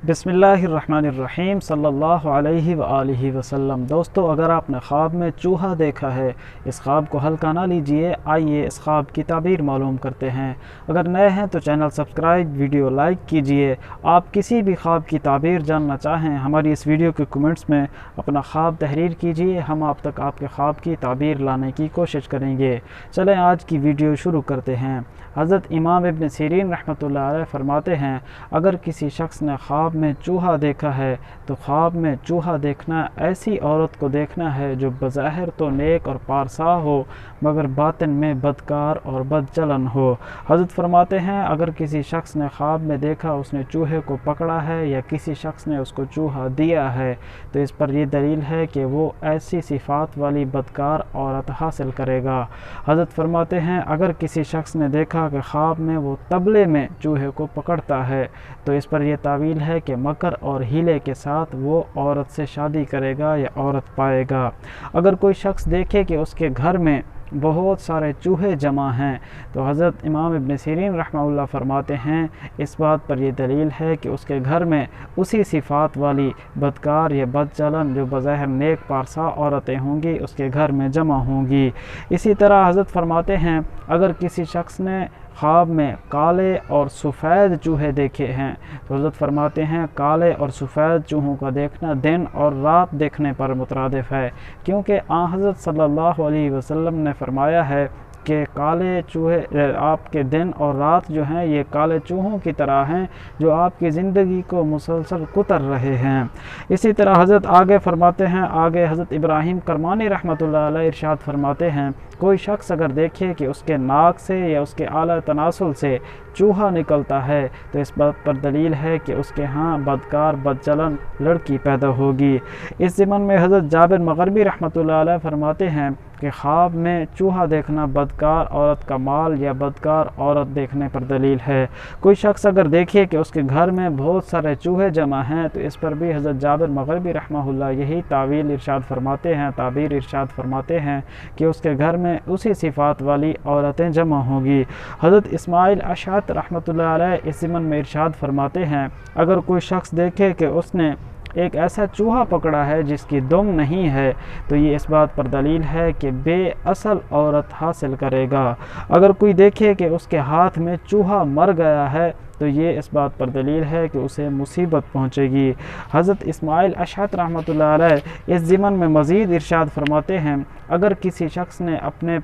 बिस्मिल्लाहिर्रहमानिर्रहीम सल्लल्लाहु अलैहि वआलिहि वसल्लम। दोस्तों, अगर आपने ख्वाब में चूहा देखा है, इस ख्वाब को हल्का ना लीजिए। आइए इस ख्वाब की ताबीर मालूम करते हैं। अगर नए हैं तो चैनल सब्सक्राइब, वीडियो लाइक कीजिए। आप किसी भी ख्वाब की ताबीर जानना चाहें, हमारी इस वीडियो के कमेंट्स में अपना ख्वाब तहरीर कीजिए। हम आप तक आपके ख्वाब की ताबीर लाने की कोशिश करेंगे। चलें आज की वीडियो शुरू करते हैं। हज़रत इमाम इब्न सीरीन रहमतुल्लाह अलैह फरमाते हैं, अगर किसी शख्स ने ख्वाब में चूहा देखा है तो ख्वाब में चूहा देखना ऐसी औरत को देखना है जो बज़ाहिर तो नेक और पारसा हो मगर बातिन में बदकार और बदचलन हो। हज़रत फरमाते हैं, अगर किसी शख्स ने ख्वाब में देखा उसने चूहे को पकड़ा है या किसी शख्स ने उसको चूहा दिया है तो इस पर यह दलील है कि वो ऐसी सिफ़ात वाली बदकार औरत हासिल करेगा। हज़रत फरमाते हैं, अगर किसी शख्स ने देखा कि ख्वाब में वो तबले में चूहे को पकड़ता है तो इस पर यह तावील है कि मकर और हीले के साथ वो औरत से शादी करेगा या औरत पाएगा। अगर कोई शख्स देखे कि उसके घर में बहुत सारे चूहे जमा हैं तो हज़रत इमाम इब्न सीरीन रहमतुल्लाह फरमाते हैं, इस बात पर यह दलील है कि उसके घर में उसी सिफ़ात वाली बदकार या बदचलन जो बज़ाहिर नेक पारसा औरतें होंगी उसके घर में जमा होंगी। इसी तरह हज़रत फरमाते हैं, अगर किसी शख्स ने ख्वाब में काले और सफ़ेद चूहे देखे हैं तो हज़रत फरमाते हैं, काले और सफ़ेद चूहों का देखना दिन और रात देखने पर मुतरादिफ है, क्योंकि हज़रत सल्लल्लाहु अलैहि वसल्लम ने फरमाया है कि काले चूहे आपके दिन और रात जो हैं ये काले चूहों की तरह हैं जो आपकी ज़िंदगी को मुसलसल कुतर रहे हैं। इसी तरह हज़रत आगे फरमाते हैं, आगे हज़रत इब्राहिम करमानी रहमतुल्लाह अलैह इरशाद फरमाते हैं, कोई शख्स अगर देखे कि उसके नाक से या उसके आला तनासुल से चूहा निकलता है तो इस बात पर दलील है कि उसके यहाँ बदकार बदचलन लड़की पैदा होगी। इस ज़िमन में हज़रत जाबिर मग़रिबी रहमतुल्लाह अलैह फरमाते हैं कि ख्वाब में चूहा देखना बदकार औरत का माल या बदकार औरत देखने पर दलील है। कोई शख्स अगर देखे कि उसके घर में बहुत सारे चूहे जमा हैं तो इस पर भी हज़रत जाबिर मग़रिबी रहमतुल्लाह यही तावील इरशाद फरमाते हैं, ताबीर इरशाद फरमाते हैं कि उसके घर में उसी सिफ़ात वाली औरतें जमा होंगी। हज़रत इस्माइल अशअत रहमतुल्लाह अलैह इस ज़िमन में इरशाद फरमाते हैं, अगर कोई शख्स देखे कि उसने एक ऐसा चूहा पकड़ा है जिसकी दुम नहीं है तो ये इस बात पर दलील है कि बेअसल औरत हासिल करेगा। अगर कोई देखे कि उसके हाथ में चूहा मर गया है तो ये इस बात पर दलील है कि उसे मुसीबत पहुंचेगी। हज़रत इस्माइल अशअत रहमतुल्लाह अलैह इस ज़िमन में मज़ीद इरशाद फरमाते हैं, अगर किसी शख्स ने अपने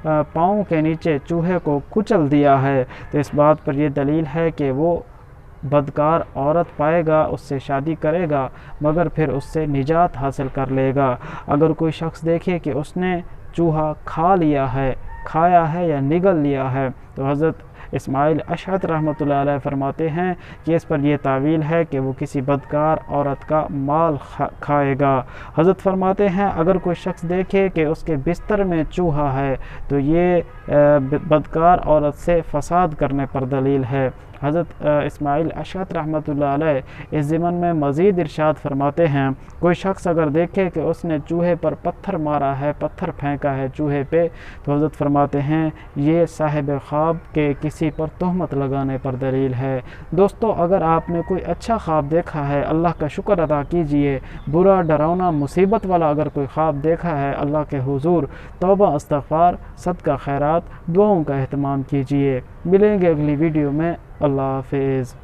पाँव के नीचे चूहे को कुचल दिया है तो इस बात पर यह दलील है कि वो बदकार औरत पाएगा, उससे शादी करेगा मगर फिर उससे निजात हासिल कर लेगा। अगर कोई शख्स देखे कि उसने चूहा खा लिया है, खाया है या निगल लिया है तो हज़रत इस्माइल अशअत रहमतुल्लाह अलैह फरमाते हैं कि इस पर यह तावील है कि वो किसी बदकार औरत का माल खाएगा। हज़रत फरमाते हैं, अगर कोई शख्स देखे कि उसके बिस्तर में चूहा है तो ये बदकार औरत से फसाद करने पर दलील है। हज़रत इस्माइल अशअत रहमतुल्लाह अलैह इस ज़िमन में मज़ीद इरशाद फरमाते हैं, कोई शख्स अगर देखे कि उसने चूहे पर पत्थर मारा है, पत्थर फेंका है चूहे पे तो हज़रत फरमाते हैं ये साहिब ख्वाब के किसी पर तोहमत लगाने पर दलील है। दोस्तों, अगर आपने कोई अच्छा ख्वाब देखा है अल्लाह का शुक्र अदा कीजिए। बुरा, डरावना, मुसीबत वाला अगर कोई ख्वाब देखा है अल्लाह के हुजूर तौबा, इस्तग़फ़ार, सदका, खैरात, दुआओं का एहतमाम कीजिए। मिलेंगे अगली वीडियो में। अल्लाह हाफ़िज़।